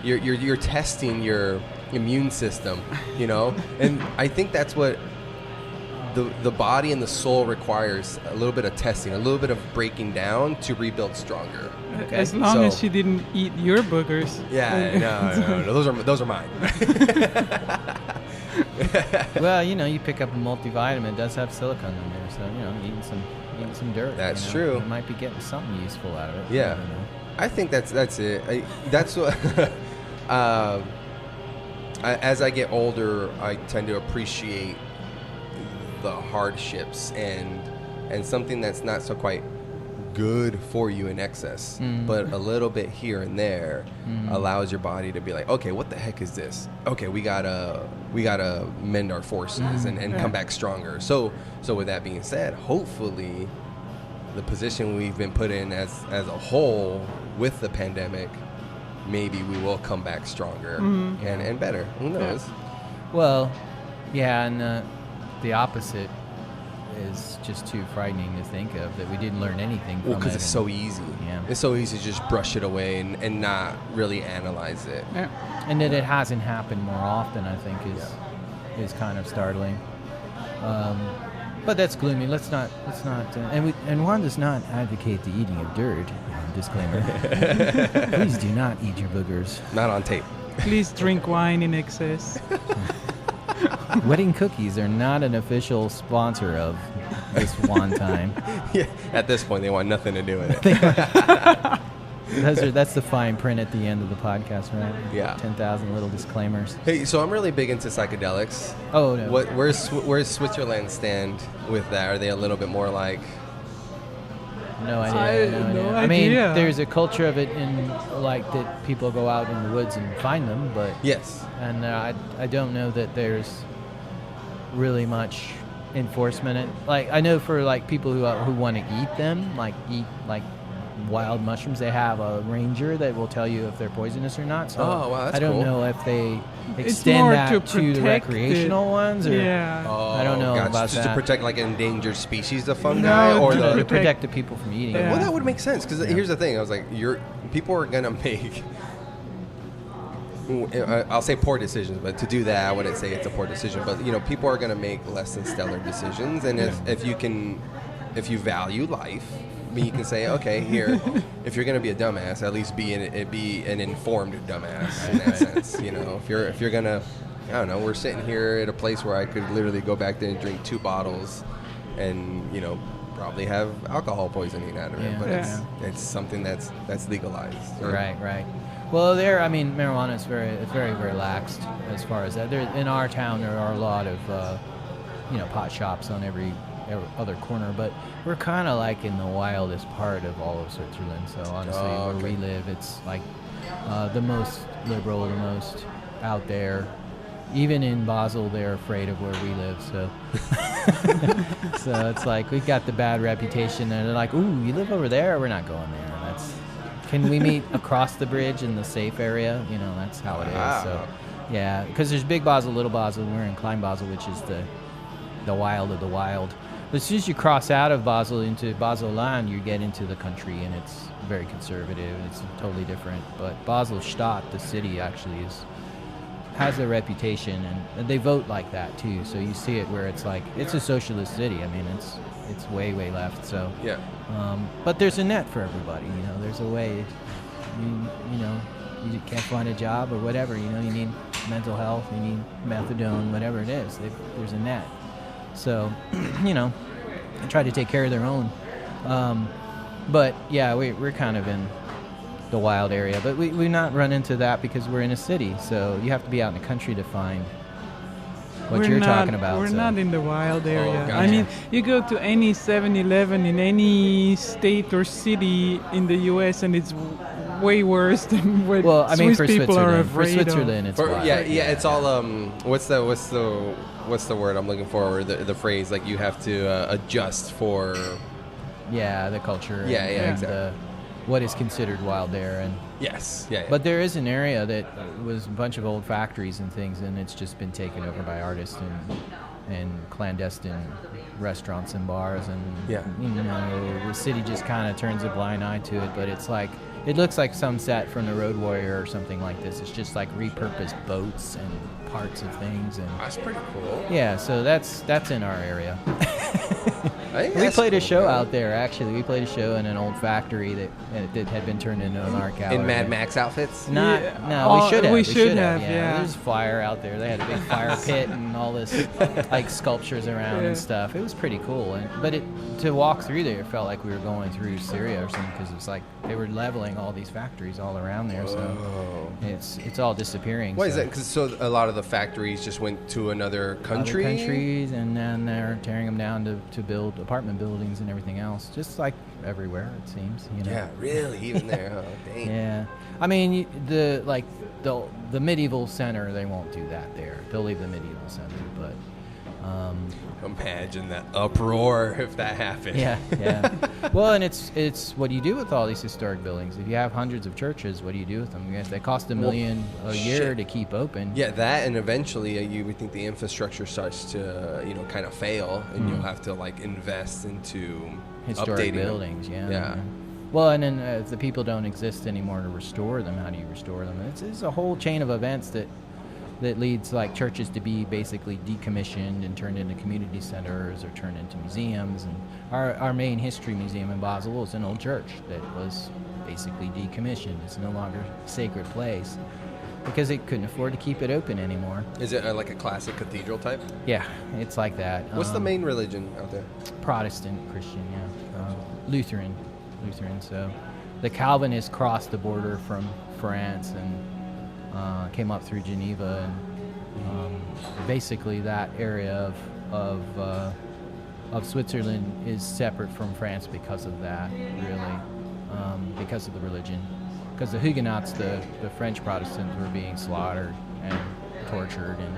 you're testing your immune system. And I think that's what the body and the soul requires, a little bit of testing, a little bit of breaking down to rebuild stronger. Okay? As long as she didn't eat your boogers. Yeah, no, those are mine. Well, you pick up a multivitamin. It does have silicone in there, so eating some dirt. That's true. You might be getting something useful out of it. Yeah, I think that's it. That's what. As I get older, I tend to appreciate the hardships and something that's not so quite good for you in excess, but a little bit here and there allows your body to be like, okay, what the heck is this? Okay, we gotta mend our forces and come back stronger. So with that being said, hopefully the position we've been put in as a whole with the pandemic, maybe we will come back stronger and better. Who knows? Well, yeah, and the opposite is just too frightening to think of, that we didn't learn anything from it. Because it's so easy. Yeah. It's so easy to just brush it away and not really analyze it. Yeah. And that it hasn't happened more often, I think, is kind of startling. But that's gloomy. Let's not. And Juan does not advocate the eating of dirt. Disclaimer. Please do not eat your boogers. Not on tape. Please drink wine in excess. Wedding Cookies are not an official sponsor of this one time. Yeah. At this point, they want nothing to do with it. That's the fine print at the end of the podcast, right? Yeah. 10,000 little disclaimers. Hey, so I'm really big into psychedelics. Oh, no. Where's Switzerland stand with that? Are they a little bit more like... No idea. No I mean, idea. there's a culture of it in, like, that people go out in the woods and find them, but... Yes. And I don't know that there's really much enforcement. Like, I know for, like, people who want to eat them, like wild mushrooms, they have a ranger that will tell you if they're poisonous or not. So Oh, wow, that's I don't cool. know if they It's extend more that to to the protect recreational ones, or Yeah. Oh, I don't know gotcha. about Just that. to protect like an endangered species of fungi, No, or to to the. protect the people from eating Yeah. it. Well, that would make sense because here's the thing. I was like, people are gonna make. I'll say poor decisions, but to do that, I wouldn't say it's a poor decision. But people are gonna make less than stellar decisions, and if you value life. I mean, you can say, okay, here, if you're going to be a dumbass, at least be an informed dumbass in that sense. If you're going to, I don't know, we're sitting here at a place where I could literally go back there and drink 2 bottles and, probably have alcohol poisoning out of it. Yeah. But Yeah. it's something that's legalized. Right. Well, marijuana is very laxed as far as that. In our town, there are a lot of, pot shops on every other corner, but we're kind of like in the wildest part of all of Switzerland. So honestly, where we live, it's like the most liberal, the most out there. Even in Basel, they're afraid of where we live. So, so it's like we've got the bad reputation, and they're like, "Ooh, you live over there? We're not going there." Can we meet across the bridge in the safe area? That's how it is. Wow. So, yeah, because there's Big Basel, Little Basel, and we're in Klein Basel, which is the wild of the wild. But as soon as you cross out of Basel into Basel-Land, you get into the country, and it's very conservative. It's totally different. But Basel-Stadt, the city, actually has a reputation, and they vote like that too. So you see it where it's like it's a socialist city. I mean, it's way left. So Yeah. but there's a net for everybody. There's a way. You can't find a job or whatever. You need mental health. You need methadone, whatever it is. There's a net. So, they try to take care of their own. But yeah, we're kind of in the wild area. But we not run into that because we're in a city. So you have to be out in the country to find what you're talking about. We're not in the wild area. gotcha. I mean, you go to any 7-Eleven in any state or city in the U.S. and it's way worse than what Swiss for people are Switzerland. For afraid Switzerland, it's wild. It's all what's the word I'm looking for? Or the phrase like you have to adjust for. Yeah, the culture. Yeah, and exactly. What is considered wild there, and Yes. Yeah. but there is an area that was a bunch of old factories and things, and it's just been taken over by artists and clandestine restaurants and bars, and the city just kind of turns a blind eye to it. But it's like it looks like some set from the Road Warrior or something like this. It's just like repurposed boats and parts of things, and That's pretty cool. yeah. So that's in our area. I think We that's played a cool, show man. out there, actually. We played a show in an old factory that had been turned into an art gallery. In Mad Max outfits. No, Yeah. we should have. We should have, Yeah. yeah. There's fire out there. They had a big fire pit and all this, like, sculptures around Yeah. and stuff. It was pretty cool. But to walk through there, it felt like we were going through Syria or something, because it's like they were leveling all these factories all around there. So it's all disappearing. Why is so. that? Because a lot of the factories just went to another country. Other countries, and then they're tearing them down to build apartment buildings and everything else, just like everywhere, it seems. Yeah, really, even there. Oh, dang. Yeah, I mean the medieval center, they won't do that there. They'll leave the medieval center, but Imagine that uproar if that happened. Yeah. Well, and it's what do you do with all these historic buildings? If you have hundreds of churches, what do you do with them? They cost $1 million a year to keep open. Yeah, that, and eventually you would think the infrastructure starts to kind of fail, and you'll have to like invest into historic updating buildings. them. Yeah. Well, and then if the people don't exist anymore to restore them, how do you restore them? It's a whole chain of events that leads like churches to be basically decommissioned and turned into community centers or turned into museums. And our main history museum in Basel is an old church that was basically decommissioned. It's no longer a sacred place because it couldn't afford to keep it open anymore. Is it like a classic cathedral type? Yeah, it's like that. What's the main religion out there? Protestant Christian, Lutheran. So the Calvinists crossed the border from France and came up through Geneva, and basically that area of Switzerland is separate from France because of that, really, because of the religion. Because the Huguenots, the French Protestants, were being slaughtered and tortured, and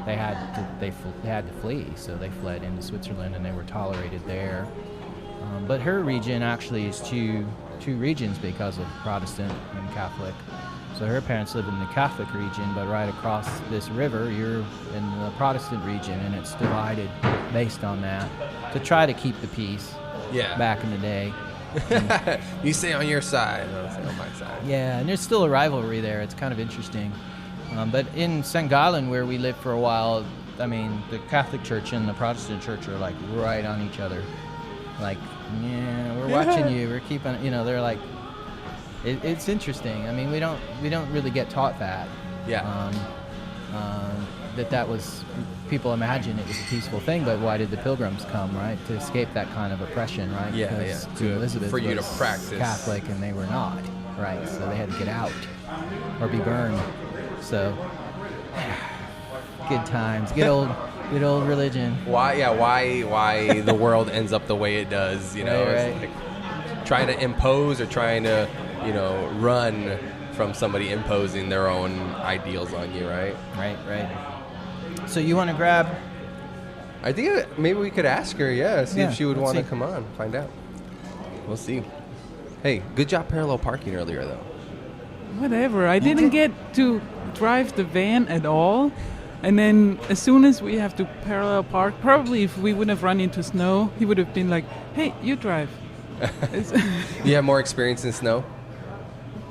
they had to flee, so they fled into Switzerland, and they were tolerated there. But her region actually is two regions because of Protestant and Catholic. So her parents live in the Catholic region, but right across this river, you're in the Protestant region, and it's divided based on that to try to keep the peace. Yeah. Back in the day. You stay on your side, I'll stay on my side. Yeah, and there's still a rivalry there. It's kind of interesting. But in St. Gallen, where we lived for a while, I mean, the Catholic Church and the Protestant Church are like right on each other. Like, yeah, we're watching you. We're keeping, they're like. It's interesting. I mean, we don't really get taught that. Yeah. That was, people imagine it was a peaceful thing, but why did the Pilgrims come, right? To escape that kind of oppression, right? Yeah, because yeah. Elizabeth for you was to practice Catholic and they were not, right? So they had to get out or be burned. So, good times, good old religion. Why the world ends up the way it does? Right. It's like trying to impose or trying to run from somebody imposing their own ideals on you, right? Right. So you want to grab? I think maybe we could ask her, see if she would want to come on, find out. We'll see. Hey, good job parallel parking earlier, though. Whatever. I didn't get to drive the van at all. And then as soon as we have to parallel park, probably if we wouldn't have run into snow, he would have been like, hey, you drive. You have more experience in snow?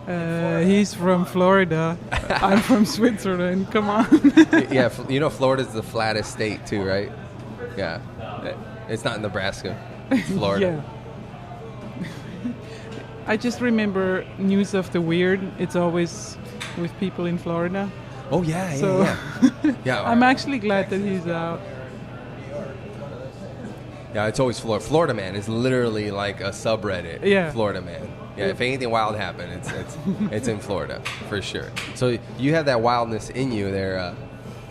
He's from Florida. I'm from Switzerland. Come on. Yeah, Florida's the flattest state too, right? Yeah. It's not Nebraska. It's Florida. Yeah. I just remember News of the Weird. It's always with people in Florida. Oh, yeah. Yeah, I'm actually glad that he's out. Yeah, it's always Florida. Florida Man is literally like a subreddit. Yeah. Florida Man. Yeah, if anything wild happened, it's in Florida for sure. So you have that wildness in you there,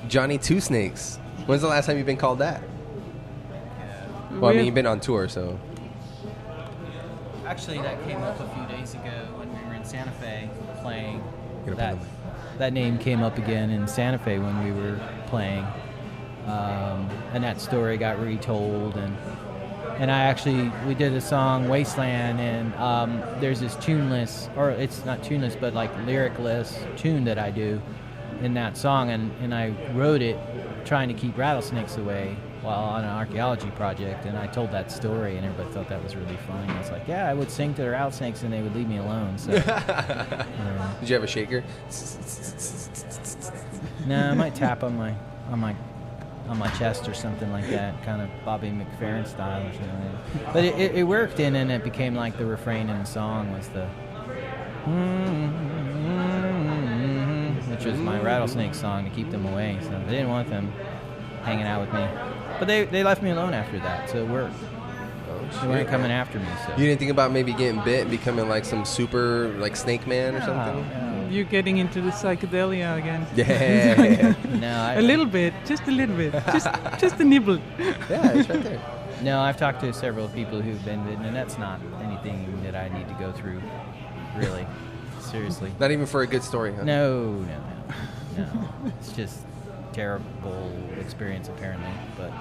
Johnny Two Snakes. When's the last time you've been called that? Well, I mean, you've been on tour, so. Actually, that came up a few days ago when we were in Santa Fe playing. That name came up again in Santa Fe when we were playing, and that story got retold. And we did a song, Wasteland, and there's this tuneless, or it's not tuneless, but like lyricless tune that I do in that song, and I wrote it trying to keep rattlesnakes away while on an archaeology project, and I told that story, and everybody thought that was really funny. I was like, yeah, I would sing to the rattlesnakes, and they would leave me alone. So, Did you have a shaker? No, I might tap on my chest or something like that, kind of Bobby McFerrin style or something. But it worked, and then it became like the refrain in the song was the which was my rattlesnake song to keep them away. So they didn't want them hanging out with me. But they left me alone after that, so it worked. They weren't coming after me. So. You didn't think about maybe getting bit and becoming like some super like snake man or something? No. You're getting into the psychedelia again. Yeah. No, a little bit, just a little bit, just a nibble. Yeah, it's right there. No, I've talked to several people who've been bitten, and that's not anything that I need to go through, really. Seriously. Not even for a good story, huh? No. It's just terrible experience apparently. But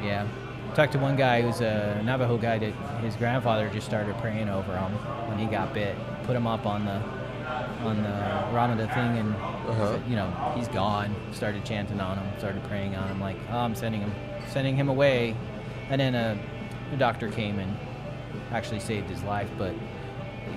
yeah, talked to one guy who's a Navajo guy that his grandfather just started praying over him when he got bit. Put him up on the Ramada thing, and you know, he's gone. Started chanting on him, started praying on him, like, oh, I'm sending him away. And then the doctor came and actually saved his life. But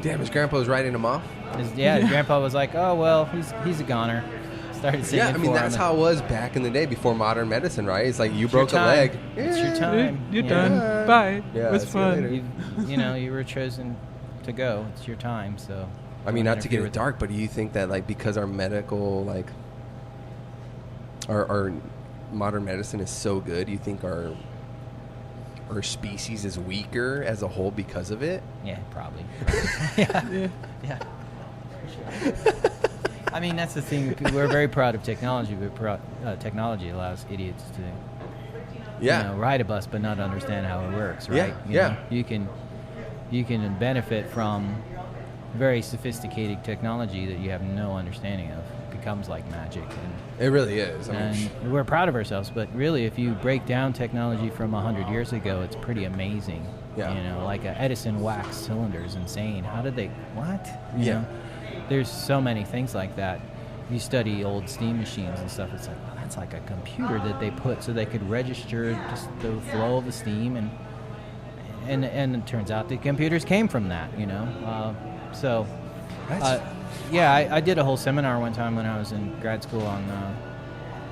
damn, his grandpa was writing him off. His grandpa was like, oh well, he's a goner. Started singing. Yeah, I mean, that's how it was back in the day before modern medicine, right? It's like, you broke a leg. It's your time. You're done. Bye. Yeah, it was fun. You were chosen to go. It's your time. So I mean, not to get it dark, but do you think that, like, because our medical, like, our modern medicine is so good, you think our species is weaker as a whole because of it? Yeah, probably. Yeah. I mean, that's the thing. We're very proud of technology. Technology allows idiots to, ride a bus but not understand how it works, right? Yeah. You can benefit from very sophisticated technology that you have no understanding of. It becomes like magic. It really is. And we're proud of ourselves, but really, if you break down technology from 100 years ago, it's pretty amazing. Yeah. You know, like a Edison wax cylinder is insane. How did they? What? You know? There's so many things like that. You study old steam machines and stuff. It's like, well, that's like a computer that they put so they could register just the flow of the steam, and it turns out the computers came from that. You know, so. I did a whole seminar one time when I was in grad school on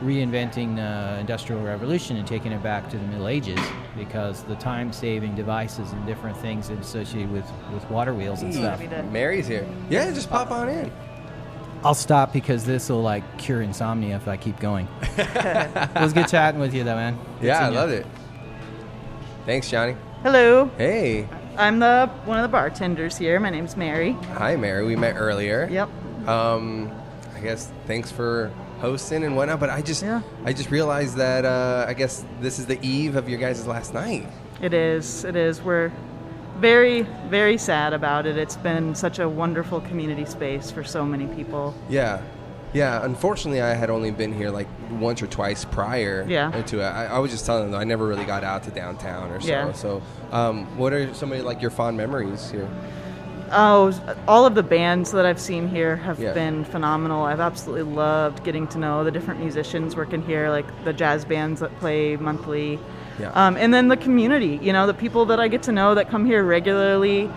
reinventing the Industrial Revolution and taking it back to the Middle Ages, because the time-saving devices and different things associated with water wheels and stuff. Mary's here. Yeah, just pop on in. I'll stop because this will like cure insomnia if I keep going. It was good chatting with you, though, man. Yeah, I loved it. Thanks, Johnny. Hello. Hey. I'm one of the bartenders here. My name's Mary. Hi, Mary. We met earlier. Yep. I guess thanks for hosting and whatnot, but I just realized that I guess this is the eve of your guys' last night. It is. We're very, very sad about it. It's been such a wonderful community space for so many people. Yeah. Unfortunately, I had only been here like once or twice prior to it. I was just telling them, though, I never really got out to downtown or so. Yeah. So, what are some of like your fond memories here? Oh, all of the bands that I've seen here have been phenomenal. I've absolutely loved getting to know the different musicians working here, like the jazz bands that play monthly. Yeah. And then the community, the people that I get to know that come here regularly.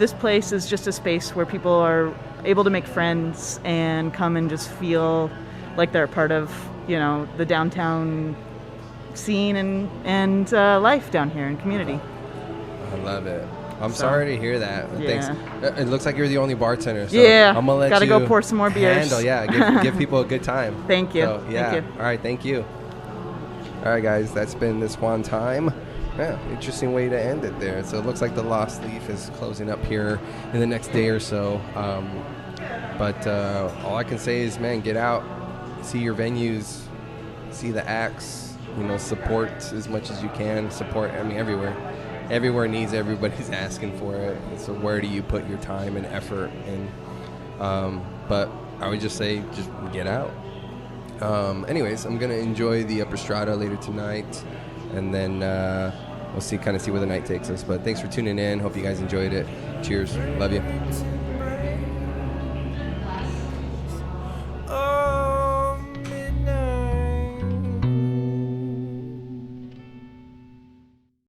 This place is just a space where people are able to make friends and come and just feel like they're a part of, the downtown scene and life down here and community. I love it. I'm sorry to hear that. Yeah. Thanks. It looks like you're the only bartender. So yeah. I'm gonna let Gotta you go pour some more beers. Give people a good time. Thank you. So, Thank you. All right. Thank you. All right, guys. That's been this one time. Yeah, interesting way to end it there. So it looks like the Lost Leaf is closing up here in the next day or so. But all I can say is, man, get out, see your venues, see the acts, support as much as you can. Support, everywhere. Everywhere needs, everybody's asking for it. So where do you put your time and effort in? But I would just say, just get out. Anyways, I'm going to enjoy the Upper Strata later tonight. And then we'll see where the night takes us. But thanks for tuning in. Hope you guys enjoyed it. Cheers. Love you.